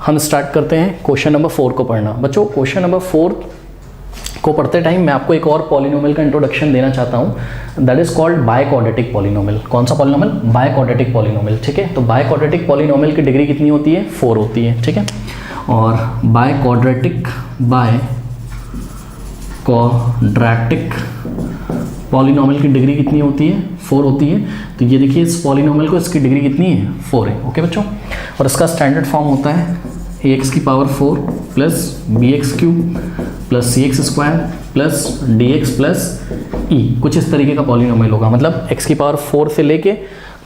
हम स्टार्ट करते हैं क्वेश्चन नंबर 4 को पढ़ना। बच्चों क्वेश्चन नंबर 4 को पढ़ते टाइम मैं आपको एक और पॉलिनोमियल का इंट्रोडक्शन देना चाहता हूँ, दैट इज कॉल्ड बायक्वाड्रेटिक पॉलिनोमियल। कौन सा पॉलिनोमियल? बायक्वाड्रेटिक पॉलिनोमियल। ठीक है, तो बायक्वाड्रेटिक पॉलिनोमियल की डिग्री कितनी होती है? 4 होती है। ठीक है, और बायक्वाड्रेटिक पॉलिनोमियल की डिग्री कितनी होती है? 4 होती है। तो ये देखिए इस पॉलिनोमियल को, इसकी डिग्री कितनी है? 4 है। ओके बच्चों, और इसका स्टैंडर्ड फॉर्म होता है ax की power 4 plus bx cube plus cx square plus dx plus e। कुछ इस तरीके का पॉलिनोमियल होगा, मतलब x की पावर 4 से लेके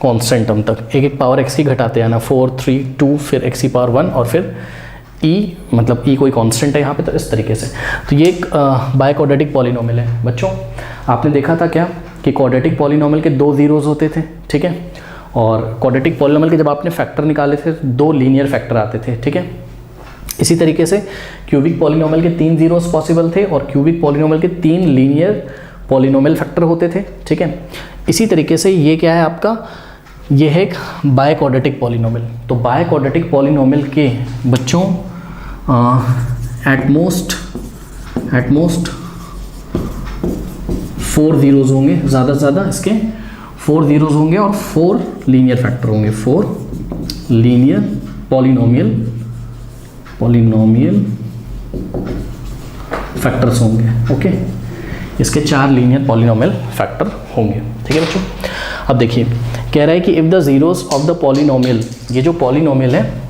कांस्टेंट टर्म तक एक एक पावर x की घटाते आना, 4 3 2 फिर x की पावर 1 और फिर e, मतलब e कोई कांस्टेंट है यहाँ पे, तो इस तरीके से। तो ये एक बायक्वाड्रेटिक पॉलिनोमियल है। बच्चों आपने देखा था क्या कि क्वाड्रेटिक पॉलिनोमियल के 2 जीरोज होते थे। ठीक है, और क्वाड्रेटिक पॉलिनोमियल के जब आपने फैक्टर निकाले थे 2 लीनियर फैक्टर आते थे। ठीक है, इसी तरीके से क्यूबिक पॉलिनोमियल के 3 जीरोस पॉसिबल थे और क्यूबिक पॉलिनोमियल के 3 लीनियर पॉलिनोमियल फैक्टर होते थे। ठीक है, इसी तरीके से ये क्या है आपका, ये है एक बायक्वाड्रेटिक पॉलिनोमियल। तो बायक्वाड्रेटिक पॉलिनोमियल के बच्चों एट मोस्ट 4 जीरोज होंगे, ज़्यादा से ज़्यादा इसके 4 जीरोज होंगे और 4 लीनियर फैक्टर होंगे। 4 लीनियर पॉलिनोमियल फैक्टर्स होंगे। ओके, इसके 4 लीनियर पॉलिनोमियल फैक्टर होंगे। ठीक है बच्चों, अब देखिए कह रहा है कि if the zeros of the polynomial, ये जो पॉलिनोमियल है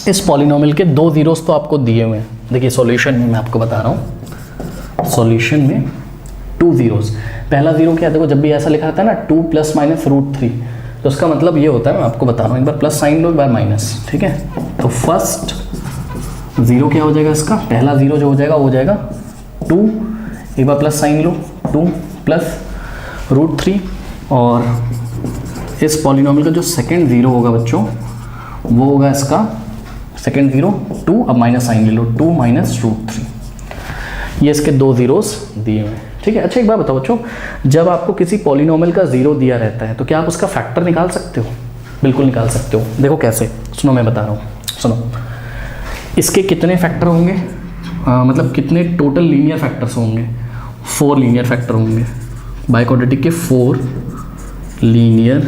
इस पॉलिनोमियल के 2 जीरोस तो आपको दिए हुए हैं। देखिए सॉल्यूशन में मैं आपको बता रहा हूँ, सॉल्यूशन में 2 जीरोस। पहला जीरो क्या है? देखो जब भी ऐसा लिखा था ना 2 + -√3, तो उसका मतलब ये होता है, मैं आपको बता रहा हूँ, एक बार प्लस साइन लो, एक बार माइनस। ठीक है, तो फर्स्ट जीरो क्या हो जाएगा इसका? पहला जीरो जो हो जाएगा वो हो जाएगा 2, एक बार प्लस साइन लो, 2 + √3, और इस पॉलिनोमियल का जो सेकंड जीरो होगा बच्चों वो होगा इसका सेकंड जीरो 2, अब माइनस साइन ले लो, 2 - √3। ये इसके 2 जीरोस दिए हुए हैं। ठीक है, अच्छा एक बात बताओ बच्चों, जब आपको किसी पॉलिनोमियल का जीरो दिया रहता है तो क्या आप उसका फैक्टर निकाल सकते हो? बिल्कुल निकाल सकते हो। देखो कैसे, सुनो मैं बता रहा हूँ, सुनो। इसके कितने फैक्टर होंगे, मतलब कितने टोटल लीनियर फैक्टर्स होंगे? 4 लीनियर फैक्टर होंगे। बायक्वाड्रेटिक के 4 लीनियर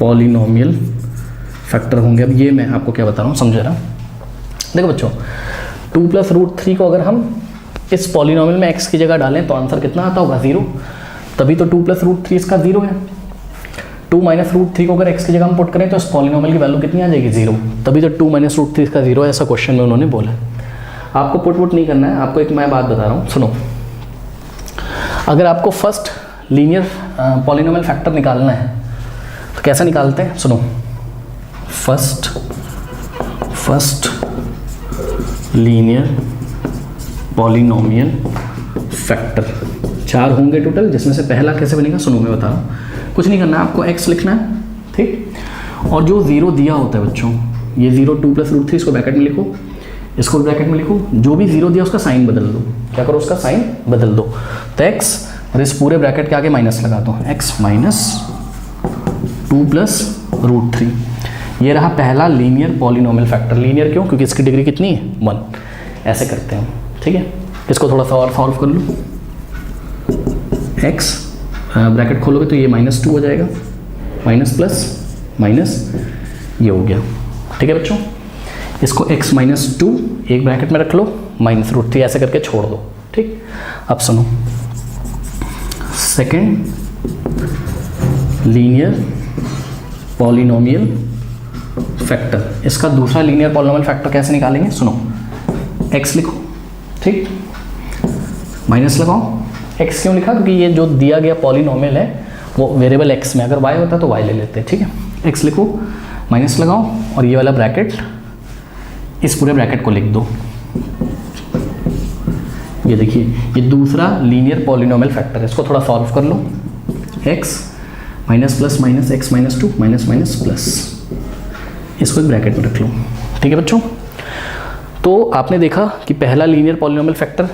पॉलिनोमियल फैक्टर होंगे। अब ये मैं आपको क्या बता रहा हूँ, समझ रहा हूँ। देखो बच्चों 2 + √3 को अगर हम इस पॉलिनोमियल में x की जगह डालें तो आंसर कितना आता होगा? 0। तभी तो 2 + √3 इसका 0 है। 2 - √3 को अगर x की जगह हम पुट करें तो इस पॉलिनोमियल की वैल्यू कितनी आ जाएगी? 0। तभी तो 2 - √3 इसका 0 है, ऐसा क्वेश्चन में उन्होंने बोला। आपको पुट नहीं करना है, आपको एक मैं बात बता रहा हूँ, सुनो। अगर आपको फर्स्ट लीनियर पॉलिनोमियल फैक्टर निकालना है तो कैसे निकालते हैं? सुनो, फर्स्ट लीनियर पॉलिनोमियल फैक्टर 4 होंगे टोटल, जिसमें से पहला कैसे बनेगा? सुनो मैं बता रहा हूँ, कुछ नहीं करना है आपको, x लिखना है, ठीक। और जो जीरो दिया होता है बच्चों, ये 0 2 + √3 इसको ब्रैकेट में लिखो, इसको ब्रैकेट में लिखो, जो भी जीरो दिया उसका साइन बदल दो। क्या करो? उसका साइन बदल दो। तो x और इस पूरे ब्रैकेट के आगे माइनस लगा दो, x - 2 + √3। ये रहा पहला लीनियर पॉलिनोमियल फैक्टर। लीनियर क्यों? क्योंकि इसकी डिग्री कितनी है? 1। ऐसे करते हैं, ठीक है। इसको थोड़ा सा और सॉल्व कर लो। x ब्रैकेट खोलोगे तो ये -2 हो जाएगा, माइनस प्लस माइनस ये हो गया। ठीक है बच्चों, इसको x - 2 एक ब्रैकेट में रख लो, -√3 ऐसे करके छोड़ दो। ठीक, अब सुनो, सेकेंड लीनियर पॉलिनोमियल फैक्टर, इसका दूसरा लीनियर पॉलिनोमियल फैक्टर कैसे निकालेंगे? सुनो, x लिखो, ठीक, माइनस लगाओ। x क्यों लिखा? क्योंकि ये जो दिया गया पॉलिनोमियल है वो वेरिएबल x में, अगर y होता तो y ले लेते हैं। ठीक है, x लिखो, माइनस लगाओ और ये वाला ब्रैकेट, इस पूरे ब्रैकेट को लिख दो। ये देखिए ये दूसरा लीनियर पॉलिनोमियल फैक्टर है, इसको थोड़ा सॉल्व कर लो। x minus plus minus x - 2 minus minus plus, इसको एक ब्रैकेट में रख लो। ठीक है बच्चों, तो आपने देखा कि पहला लीनियर पॉलिनोमियल फैक्टर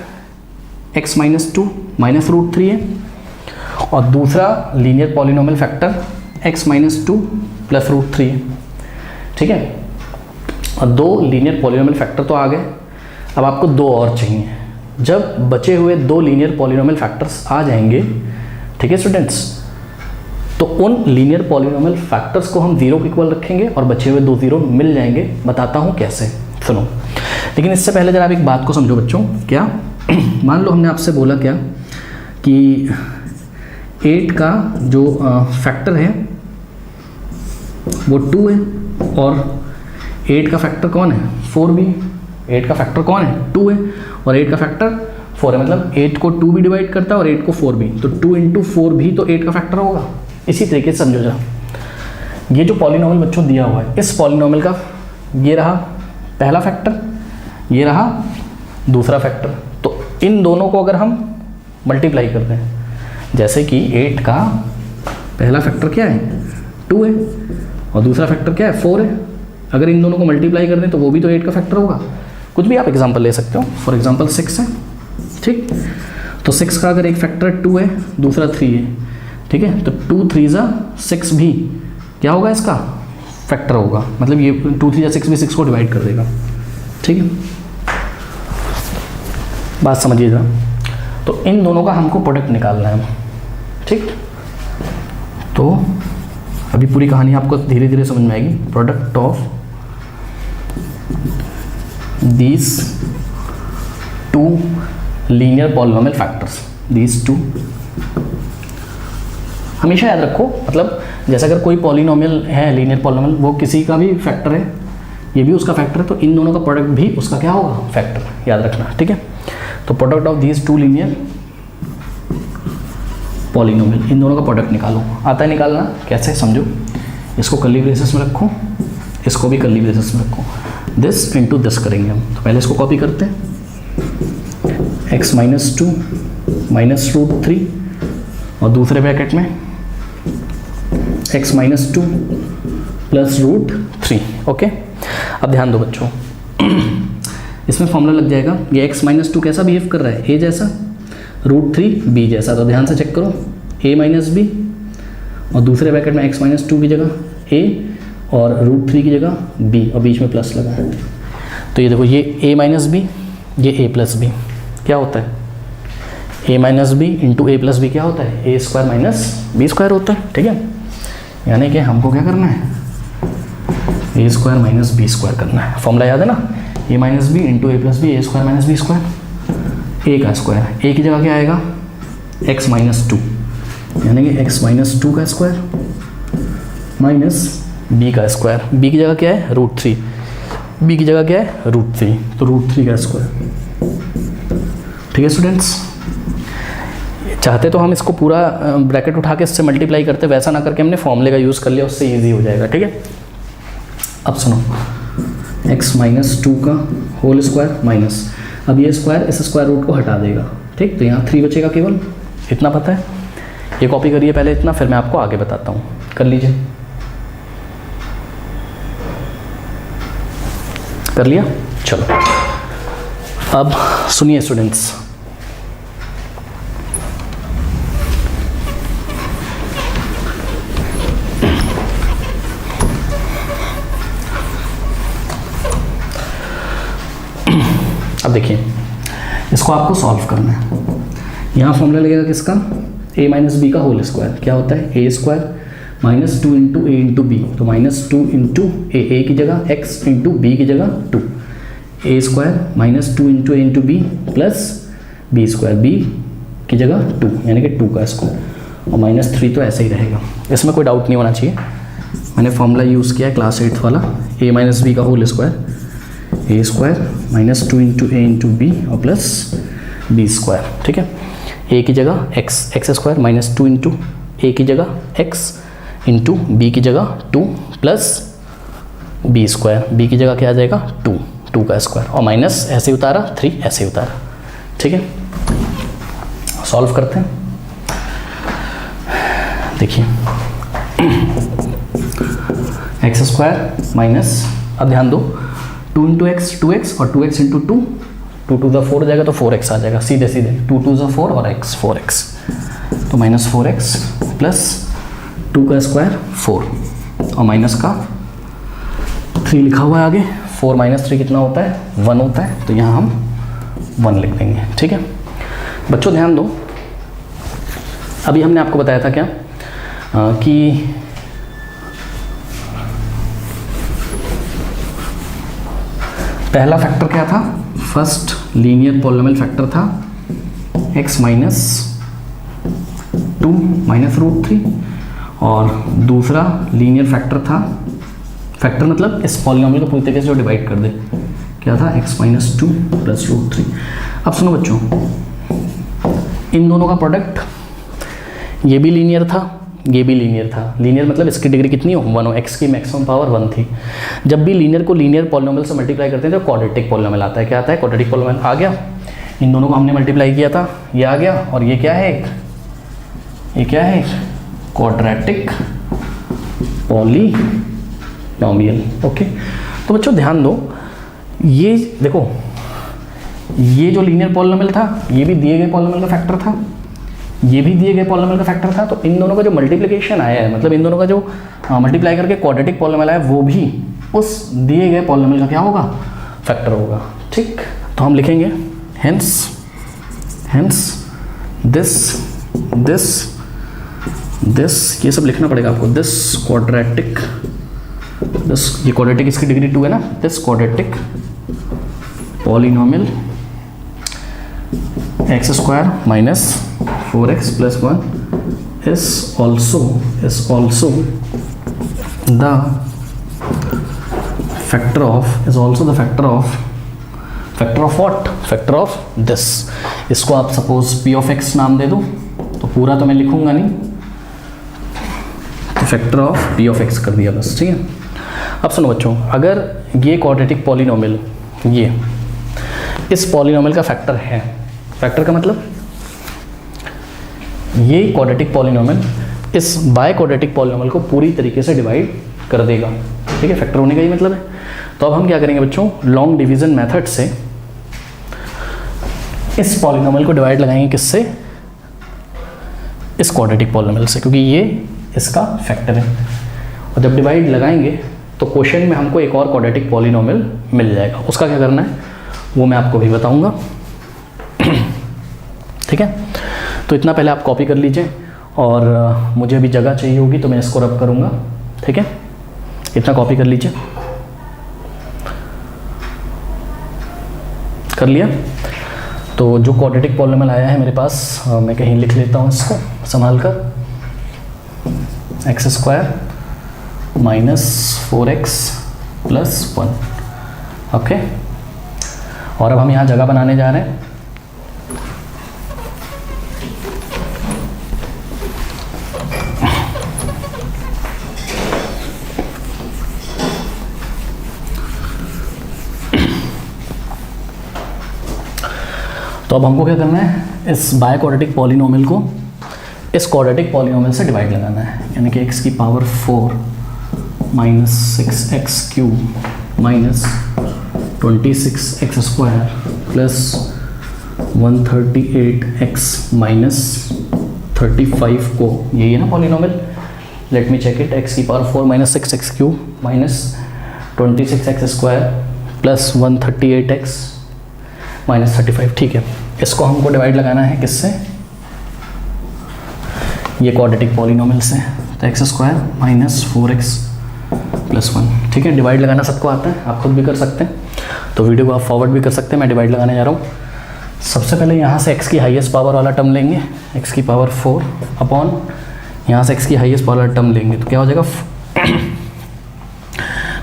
x - 2 -√3 है और दूसरा लीनियर पॉलिनोमियल फैक्टर x - 2 + √3 है। ठीक है, और 2 लीनियर पॉलिनोमियल फैक्टर तो आ गए, अब आपको 2 और चाहिए। जब बचे हुए 2 लीनियर पॉलिनोमियल फैक्टर्स आ जाएंगे, ठीक है स्टूडेंट्स, तो उन लीनियर पॉलिनोमियल फैक्टर्स को हम 0 के इक्वल रखेंगे और बचे हुए 2 0 मिल जाएंगे। बताता हूँ कैसे, सुनो। लेकिन इससे पहले जरा आप एक बात को समझो बच्चों। क्या मान लो हमने आपसे बोला क्या कि 8 का जो फैक्टर है वो 2 है और 8 का फैक्टर कौन है, 4 भी। 8 का फैक्टर कौन है, 2 है और 8 का फैक्टर 4 है, मतलब 8 को 2 भी डिवाइड करता है और 8 को 4 भी, तो 2 × 4 भी तो 8 का फैक्टर होगा। इसी तरीके से समझो जरा, ये जो पॉलिनोमियल बच्चों दिया हुआ है, इस पॉलिनोमियल का ये रहा पहला फैक्टर, ये रहा दूसरा फैक्टर, तो इन दोनों को अगर हम मल्टीप्लाई कर दें, जैसे कि 8 का पहला फैक्टर क्या है, 2 है और दूसरा फैक्टर क्या है, 4 है, अगर इन दोनों को मल्टीप्लाई कर दें तो वो भी तो 8 का फैक्टर होगा। कुछ भी आप एग्जांपल ले सकते हो, फॉर एग्जांपल 6 है, ठीक। तो 6 का अगर एक फैक्टर 2 है, दूसरा 3 है, ठीक है, तो 2 3 6 भी क्या होगा, इसका फैक्टर होगा, मतलब ये 2 3 6 भी 6 को डिवाइड कर देगा, ठीक है। बात समझिएगा। तो इन दोनों का हमको प्रोडक्ट निकालना है, ठीक। तो अभी पूरी कहानी आपको धीरे धीरे समझ में आएगी। Product of these 2 linear polynomial factors, these 2, हमेशा याद रखो, मतलब जैसे अगर कोई पॉलिनोमियल है लीनियर पॉलिनोमियल, वो किसी का भी फैक्टर है, ये भी उसका फैक्टर है, तो इन दोनों का प्रोडक्ट भी उसका क्या होगा, फैक्टर, याद रखना, ठीक है। तो product of these 2 linear polynomial, इन दोनों का प्रोडक्ट निकालो। आता है निकालना, कैसे समझो। इसको कर्ली ब्रेसेस में रखो, इसको भी कर्ली ब्रेसेस में रखो, दिस इंटू दिस करेंगे हम। तो पहले इसको कॉपी करते हैं, x - 2 माइनस √3 और दूसरे ब्रैकेट में x - 2 प्लस √3। ओके, अब ध्यान दो बच्चों, इसमें फॉर्मूला लग जाएगा। ये x - 2 कैसा बिहेव कर रहा है, a जैसा, √3 b जैसा। तो ध्यान से चेक करो, a - b और दूसरे ब्रैकेट में x - 2 की जगह a और √3 की जगह b और बीच में प्लस लगा है। तो ये देखो, ये a - b, ये a + b, क्या होता है, a - b into a + b क्या होता है, a² - b² होता है, ठीक है। यानी कि हमको क्या करना है, a² - b² करना है। फॉर्मूला याद है ना, a - b into a + b, a² - b², a का स्क्वायर, a की जगह क्या आएगा, x - 2, यानी कि x - 2 का स्क्वायर माइनस b का स्क्वायर, b की जगह क्या है, √3, b की जगह क्या है, √3, तो √3 का स्क्वायर, ठीक है स्टूडेंट्स। चाहते तो हम इसको पूरा ब्रैकेट उठा के इससे मल्टीप्लाई करते, वैसा ना करके हमने फॉर्मूले का यूज़ कर लिया, उससे इजी हो जाएगा, ठीक है। अब सुनो, x - 2 का होल स्क्वायर माइनस, अब ये स्क्वायर इस स्क्वायर रूट को हटा देगा, ठीक। तो यहाँ 3 बचेगा केवल, इतना पता है। ये कॉपी करिए पहले इतना, फिर मैं आपको आगे बताता हूँ, कर लीजिए। कर लिया, चलो। अब सुनिए स्टूडेंट्स, अब देखिए, इसको आपको सॉल्व करना है। यहाँ फॉर्मूला लगेगा किसका, a - b का होल स्क्वायर, क्या होता है, a² - 2 into a into b, तो -2 इंटू a की जगह, x इंटू b की जगह 2, a² - 2 into a into b plus b² b की जगह 2, यानी कि 2 का स्क्वायर, और -3 तो ऐसे ही रहेगा, इसमें कोई डाउट नहीं होना चाहिए। मैंने फॉर्मूला यूज़ किया है क्लास 8 वाला, a - b का whole square, a² - 2 into a into b और प्लस b², ठीक है। a की जगह x² - 2 इंटू a की जगह x इंटू b की जगह 2 प्लस b², b की जगह क्या आ जाएगा, 2 का स्क्वायर, और माइनस ऐसे उतारा, 3 ऐसे उतारा, ठीक है। सॉल्व करते हैं, देखिए x² माइनस, अब ध्यान दो, 2 इंटू एक्स 2x और 2x इंटू 2, 2 to the 4 हो जाएगा तो 4x आ जाएगा, सीधे सीधे 2 to the 4 और x 4x, तो -4x प्लस 2 का स्क्वायर 4 और माइनस का 3 लिखा हुआ है आगे 4 माइनस 3 कितना होता है, 1 होता है, तो यहाँ हम 1 लिख देंगे। ठीक है बच्चों, ध्यान दो, अभी हमने आपको बताया था क्या कि पहला फैक्टर क्या था, फर्स्ट लीनियर पॉलिनोमियल फैक्टर था x माइनस 2 माइनस रूट 3, और दूसरा लीनियर फैक्टर था, फैक्टर मतलब इस पॉलिनोमियल को पूरी तरीके से जो डिवाइड कर दे, क्या था x माइनस 2 प्लस रूट 3। अब सुनो बच्चों, इन दोनों का प्रोडक्ट, ये भी लीनियर था, ये भी लीनियर था। लीनियर मतलब इसकी डिग्री कितनी हो, 1 हो, x की मैक्सिमम पावर 1 थी। जब भी लीनियर को लीनियर पॉलिनोमियल से मल्टीप्लाई करते हैं तो क्वाड्रेटिक पॉलिनोमियल आता है। क्या आता है, क्वाड्रेटिक पॉलिनोमियल आ गया। इन दोनों को हमने मल्टीप्लाई किया था, ये आ गया, और ये क्या है, ये क्या है, क्वाड्रेटिक पॉलिनोमियल। ओके, तो बच्चों ध्यान दो, ये देखो, ये जो लीनियर पॉलिनोमियल था ये भी दिए गए पॉलिनोमियल का फैक्टर था, ये भी दिए गए पॉलिनोमियल का फैक्टर था। तो इन दोनों का जो मल्टीप्लिकेशन आया है, मतलब इन दोनों का जो मल्टीप्लाई करके क्वाड्रेटिक पॉलिनोमियल आया है, वो भी उस दिए गए पॉलिनोमियल का क्या होगा, फैक्टर होगा। ठीक, तो हम लिखेंगे हेंस दिस ये सब लिखना पड़ेगा आपको, दिस क्वाड्रेटिक, दिस, ये क्वाड्रेटिक इसकी डिग्री 2 है ना, this quadratic polynomial x square minus 4x plus 1 is also the factor of what, factor of this। इसको आप सपोज p of x नाम दे दो, तो पूरा तो मैं लिखूंगा नहीं, तो factor of p of x कर दिया बस। ठीक है, अब सुनो बच्चों, अगर ये क्वाड्रेटिक पॉलिनोमियल ये इस पॉलिनोमियल का फैक्टर है, फैक्टर का मतलब ये क्वाड्रेटिक पॉलिनोमियल इस बाय क्वाड्रेटिक पॉलिनोमियल को पूरी तरीके से डिवाइड कर देगा। ठीक है, फैक्टर होने का ही मतलब है। तो अब हम क्या करेंगे बच्चों, लॉन्ग डिवीजन मेथड से इस पॉलिनोमियल को डिवाइड लगाएंगे, किससे, इस क्वाड्रेटिक पॉलिनोमियल से, क्योंकि ये इसका फैक्टर है। और जब डिवाइड लगाएंगे तो क्वेश्चन में हमको एक और क्वाड्रेटिक पॉलिनोमियल मिल जाएगा। उसका क्या करना है वो मैं आपको भी बताऊंगा। ठीक है, तो इतना पहले आप कॉपी कर लीजिए, और मुझे अभी जगह चाहिए होगी तो मैं इसको रब करूंगा। ठीक है, इतना कॉपी कर लीजिए, कर लिया। तो जो क्वाड्रेटिक पॉलिनोमियल आया है मेरे पास, मैं कहीं लिख लेता हूँ इसको संभाल कर, x square minus 4x plus 1। Okay, और अब हम यहाँ जगह बनाने जा रहे हैं। तो अब हमको क्या करना है, इस बाय क्वाड्रेटिक पॉलिनोमियल को इस क्वाड्रेटिक पॉलिनोमियल से डिवाइड लगाना है, यानी कि x की power 4 minus 6x cube minus 26x square plus 138x minus 35 को, यही है ना polynomial, let me check it, x की power 4 minus 6x cube minus 26x square plus 138x minus 35। ठीक है, इसको हमको डिवाइड लगाना है किससे, ये क्वाड्रेटिक पॉलिनोमियल से, तो x square minus 4x plus 1। ठीक है, डिवाइड लगाना सबको आता है, आप खुद भी कर सकते हैं, तो वीडियो को आप फॉरवर्ड भी कर सकते हैं। मैं डिवाइड लगाने जा रहा हूँ। सबसे पहले यहाँ से x की हाईएस्ट पावर वाला टर्म लेंगे, x की पावर 4 अपॉन यहाँ से x की हाईएस्ट पावर वाला टर्म लेंगे, तो क्या हो जाएगा,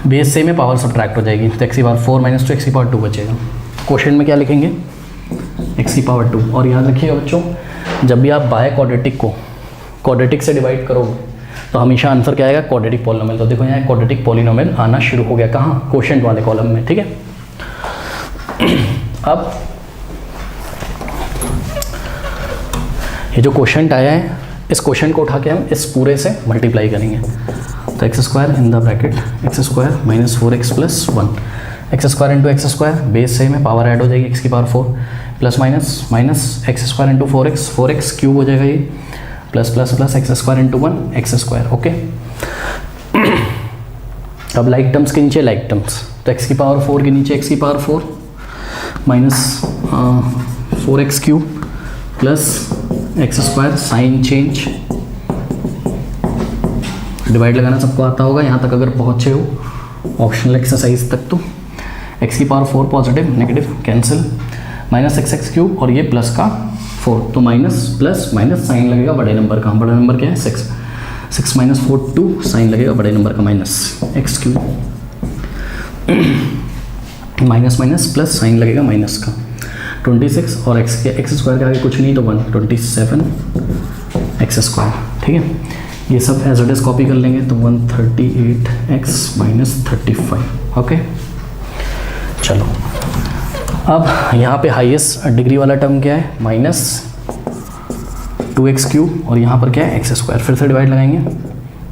बेस से में पावर सब्ट्रैक्ट हो जाएगी, तो x की पावर 4 माइनस 2 x की पावर 2 बचेगा। क्वेश्चन में क्या लिखेंगे, x की पावर 2। और याद रखिएगा बच्चों, जब भी आप बाय क्वाड्रेटिक को क्वाड्रेटिक से डिवाइड करोगे तो हमेशा आंसर क्या आएगा, क्वाड्रेटिक पॉलिनोमियल। तो देखो यहाँ क्वाड्रेटिक पॉलिनोमियल आना शुरू हो गया, कहाँ, क्वोशिएंट वाले कॉलम में। ठीक है, अब ये जो क्वोशिएंट आया है, इस क्वोशिएंट को उठा के हम इस पूरे से मल्टीप्लाई करेंगे, तो x square in the bracket x square minus 4x plus 1, x square into x square, base से में पावर ऐड हो जाएगी, एक्स की power 4 plus minus minus x square into 4x cube हो जाएगा ये, plus plus plus x square into 1 x square. Okay, अब like terms के नीचे लाइक टर्म्स, तो x की पावर 4 के नीचे x की power 4 minus 4x³ plus x² sign change, divide लगाना सबको आता होगा यहाँ तक अगर पहुँचे हो ऑप्शनल एक्सरसाइज तक। तो x की power 4 positive negative cancel, minus x³ और ये प्लस का 4, तो माइनस प्लस माइनस साइन लगेगा बड़े नंबर का, बड़ा नंबर क्या है 6, 6 माइनस 4 2, साइन लगेगा बड़े नंबर का minus x³ minus minus plus sign लगेगा माइनस का 26 और x के x² के आगे कुछ नहीं तो 1 27x²। ठीक है, ये सब एज इट इज कॉपी कर लेंगे तो 138x माइनस 35। ओके चलो, अब यहाँ पे हाईएस्ट डिग्री वाला टर्म क्या है माइनस 2x³ और यहाँ पर क्या है x², फिर से डिवाइड लगाएंगे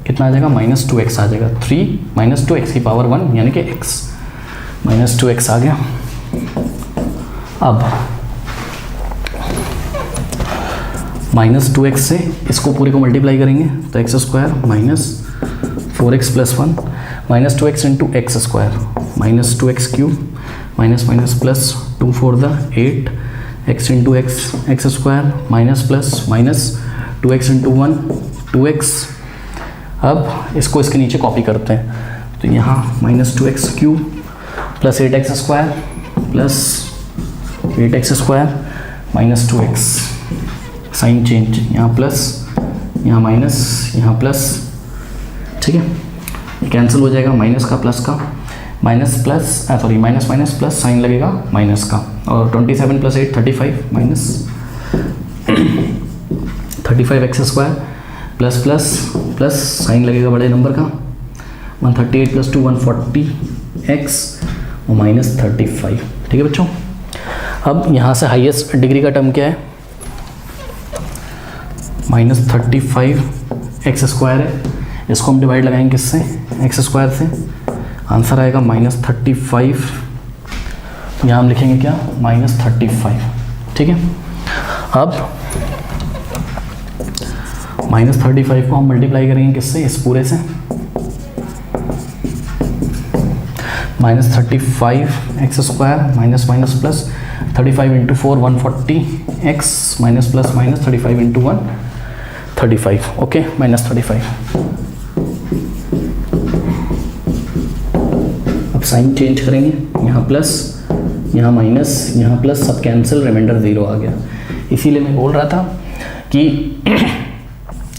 कितना आ जाएगा माइनस 2x आ जाएगा, 3 माइनस 2x की पावर 1 यानी कि x, माइनस 2x आ गया। अब माइनस 2x से इसको पूरे को मल्टीप्लाई करेंगे तो x² minus 4x plus 1 minus 2x into x² minus 2x³ minus minus plus 2 4 the 8 x into x² minus plus minus 2x into 1 2x। अब इसको इसके नीचे कॉपी करते हैं तो यहाँ minus 2x³ plus 8x² plus 8x² minus 2x, sign change, यहाँ plus यहाँ माइनस यहाँ प्लस। ठीक है, कैंसिल हो जाएगा माइनस का प्लस का, minus plus sorry minus minus plus sign लगेगा माइनस का, और 27 plus 8 35 minus 35x² plus plus plus sign लगेगा बड़े नंबर का 138 प्लस 2 140x और माइनस 35। ठीक है बच्चों, अब यहाँ से हाईएस्ट डिग्री का टर्म क्या है माइनस 35x² है, इसको हम डिवाइड लगाएंगे किससे x² से, आंसर आएगा माइनस 35, यहाँ हम लिखेंगे क्या माइनस 35। ठीक है, अब माइनस 35 को हम मल्टीप्लाई करेंगे किससे, इस पूरे से, minus 35x² minus minus plus 35 into 4 140x minus plus minus 35 into 1 35। Okay minus 35। अब साइन चेंज करेंगे, यहाँ प्लस यहाँ माइनस यहाँ प्लस, सब कैंसिल, रिमाइंडर 0 आ गया। इसीलिए मैं बोल रहा था कि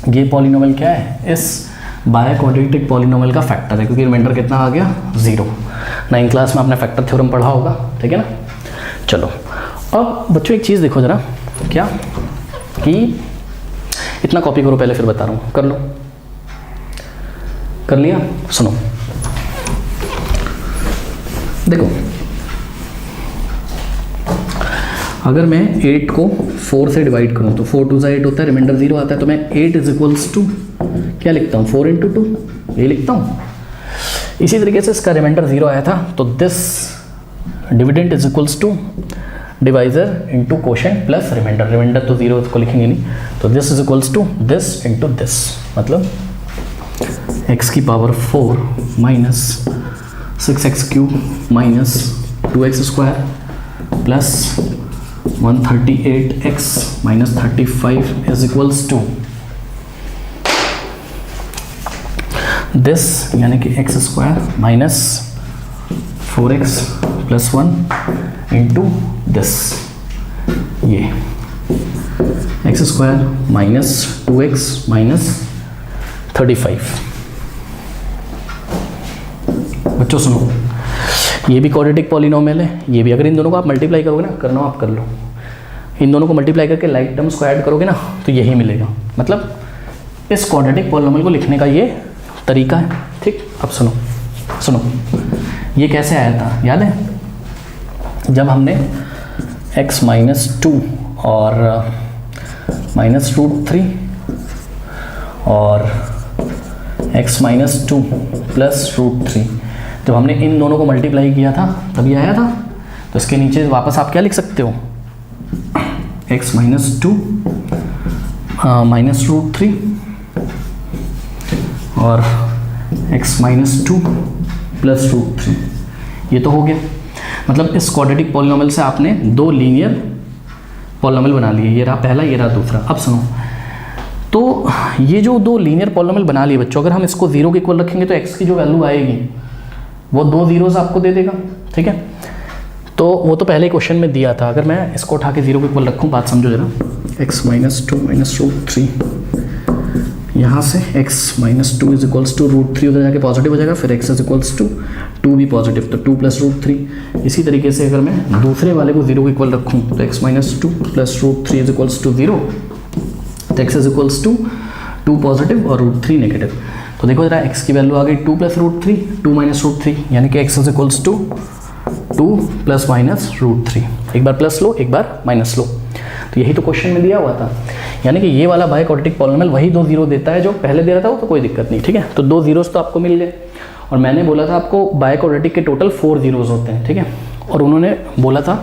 ये पॉलिनोमियल क्या है, इस बाय क्वाड्रेटिक पॉलिनोमियल का फैक्टर है, क्योंकि रिमाइंडर कितना आ गया 0। 9th क्लास में आपने फैक्टर थ्योरम पढ़ा होगा। ठीक है ना, चलो अब बच्चों एक चीज़ देखो ज़रा, क्या कि इतना कॉपी करो पहले फिर बता रहा हूँ, कर लो, कर लिया। सुनो देखो, अगर मैं 8 को 4 से डिवाइड करूँ तो 4 2 8 होता है, रिमाइंडर 0 आता है, तो मैं 8 इज इक्वल्स टू क्या लिखता हूँ 4 इंटू 2 ये लिखता हूँ। इसी तरीके से इसका रिमाइंडर 0 आया था तो this dividend is equals to divisor into quotient plus remainder, remainder तो 0 को लिखेंगे नहीं, तो this is equals to this into this, मतलब x की power 4 minus 6x³ minus 2x² plus 138x minus 35 is equals to this, यानी कि x² minus 4x plus 1 into this, ये x² माइनस 2x माइनस 35। बच्चों सुनो, ये भी क्वाड्रेटिक पॉलिनोमियल है, ये भी। अगर इन दोनों को आप मल्टीप्लाई करोगे ना, करना आप कर लो, इन दोनों को मल्टीप्लाई करके लाइक टर्म्स को ऐड करोगे ना तो यही मिलेगा। मतलब इस क्वाड्रेटिक पॉलिनोमियल को लिखने का ये तरीका है। ठीक, अब सुनो सुनो, ये कैसे आया था याद है, जब हमने x माइनस 2 और माइनस √3 और x माइनस 2 प्लस √3, जब हमने इन दोनों को मल्टीप्लाई किया था तब ये आया था। तो इसके नीचे वापस आप क्या लिख सकते हो, x माइनस 2 माइनस √3 और x माइनस 2 प्लस √3, ये तो हो गया, मतलब इस क्वाड्रेटिक पॉलिनॉमियल से आपने दो लीनियर पॉलिनॉमियल बना लिए, ये रहा पहला, ये रहा दूसरा। अब सुनो, तो ये जो दो लीनियर पॉलिनॉमियल बना लिए बच्चों, अगर हम इसको 0 के इक्वल रखेंगे तो x की जो वैल्यू आएगी वो दो जीरोस आपको दे देगा, ठीक है। तो वो तो पहले क्वेश्चन में दिया था, अगर मैं इसको उठा के 0 के इक्वल रखूँ, बात समझो जरा, x माइनस 2 माइनस रूट 3, यहाँ से x minus 2 is equals to root 3, उधर जाके पॉजिटिव हो जाएगा, फिर x इज इक्वल्स टू 2 भी पॉजिटिव, तो 2 प्लस रूट 3। इसी तरीके से अगर मैं दूसरे वाले को 0 के इक्वल रखूँ तो x minus 2 plus root 3 is equals to 0, तो x is equals to 2 positive और रूट 3 नेगेटिव। तो देखो जरा x की वैल्यू आ गई 2 प्लस रूट 3, 2 माइनस रूट 3, यानी कि x is equals to 2 plus minus root 3। एक बार प्लस लो, एक बार माइनस लो, तो यही तो क्वेश्चन में दिया हुआ था। यानी कि ये वाला बाय क्वाड्रेटिक पॉलिनॉमियल वही दो जीरो देता है जो पहले दे रहा था, वो तो कोई दिक्कत नहीं, ठीक है। तो दो जीरोस तो आपको मिल गए, और मैंने बोला था आपको बाय क्वाड्रेटिक के टोटल 4 जीरोस होते हैं, ठीक है। और उन्होंने बोला था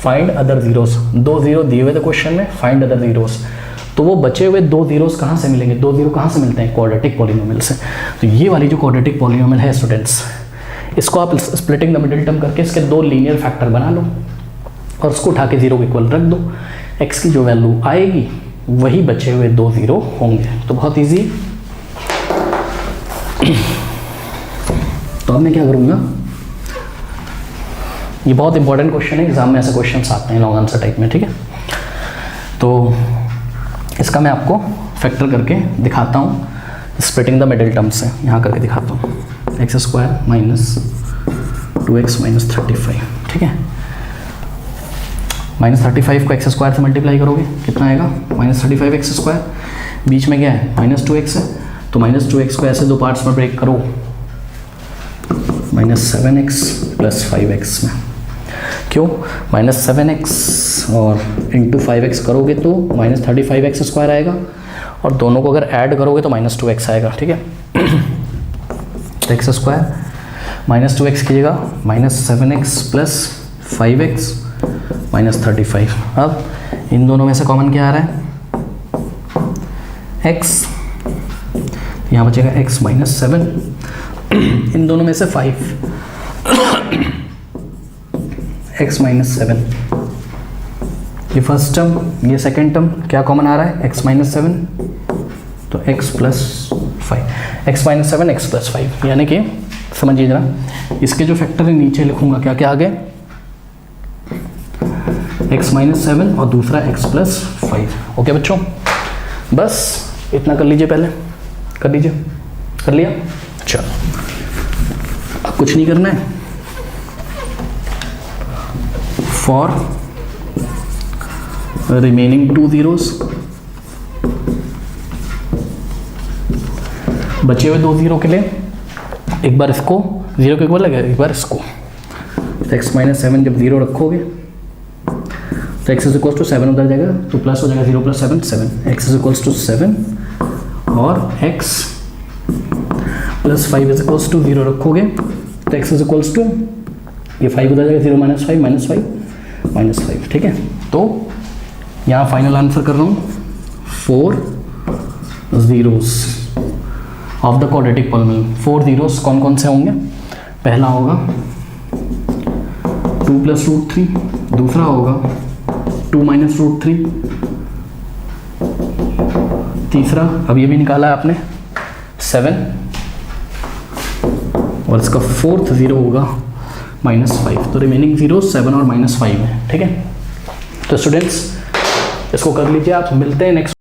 फाइंड अदर जीरोस, दो जीरो दिए हुए थे क्वेश्चन में, फाइंड अदर जीरोस। तो वो बचे हुए दो जीरोस कहाँ से मिलेंगे, दो जीरो कहाँ से मिलते हैं, क्वाड्रेटिक पॉलिनॉमियल से। तो ये वाली जो क्वाड्रेटिक पॉलिनॉमियल है स्टूडेंट्स, इसको आप स्प्लिटिंग द मिडिल टर्म करके इसके दो लीनियर फैक्टर बना लो और उसको उठा के 0 के इक्वल रख दो, x की जो वैल्यू आएगी वही बचे हुए दो जीरो होंगे। तो बहुत इजी। तो अब मैं क्या करूँगा, ये बहुत इंपॉर्टेंट क्वेश्चन है, एग्जाम में ऐसे क्वेश्चन आते हैं लॉन्ग आंसर टाइप में, ठीक है। तो इसका मैं आपको फैक्टर करके दिखाता हूँ, स्प्लिटिंग द मिडिल टर्म से यहाँ करके दिखाता हूँ। X square minus 2x minus 35, ठीक है। माइनस 35 को एक्स स्क्वायर से मल्टीप्लाई करोगे कितना आएगा, माइनस 35 एक्स स्क्वायर, बीच में क्या है माइनस 2x है, तो माइनस 2x को ऐसे दो पार्ट्स में ब्रेक करो, माइनस 7x प्लस 5x में। क्यों, माइनस 7x और इंटू 5x करोगे तो माइनस 35x स्क्वायर आएगा, और दोनों को अगर ऐड करोगे तो माइनस 2x आएगा, ठीक है। तो एक्स स्क्वायर माइनस 2x की जगह minus 7x plus 5x minus 35। अब इन दोनों में से कॉमन क्या आ रहा है, x, यहाँ बचेगा x माइनस 7, इन दोनों में से 5, x माइनस 7, ये फर्स्ट टर्म, ये सेकेंड टर्म, क्या कॉमन आ रहा है, x माइनस 7, तो x plus 5, x minus 7 x plus 5, यानी कि समझिए जरा, इसके जो फैक्टर है नीचे लिखूंगा, क्या क्या आ गए, x माइनस 7 और दूसरा x प्लस 5। ओके बच्चों, बस इतना कर लीजिए, पहले कर लीजिए, कर लिया, चलो अब कुछ नहीं करना है। फॉर रिमेनिंग 2 जीरोस, बचे हुए 2 जीरो के लिए एक बार इसको 0 के इक्वल लगेगा, एक बार इसको, तो x माइनस 7 जब 0 रखोगे तो x इज इक्वल्स टू 7 उधर जाएगा, तो प्लस हो जाएगा 0 plus 7 7, x is equals to 7, और x plus 5 is equals to 0 रखोगे तो x इज इक्वल्स टू, ये 5 उधर जाएगा, 0 माइनस 5 माइनस 5 माइनस 5, ठीक है। तो यहाँ फाइनल आंसर कर रहा हूँ, 4 zeros of the quadratic polynomial. 4 zeros कौन कौन से होंगे, पहला होगा 2 प्लस रूट 3, दूसरा होगा 2 माइनस रूट 3, तीसरा अब ये भी निकाला है आपने 7, और इसका फोर्थ जीरो होगा माइनस 5। तो रिमेनिंग जीरो 7 और माइनस 5 है, ठीक है। तो स्टूडेंट्स इसको कर लीजिए आप, मिलते हैं नेक्स्ट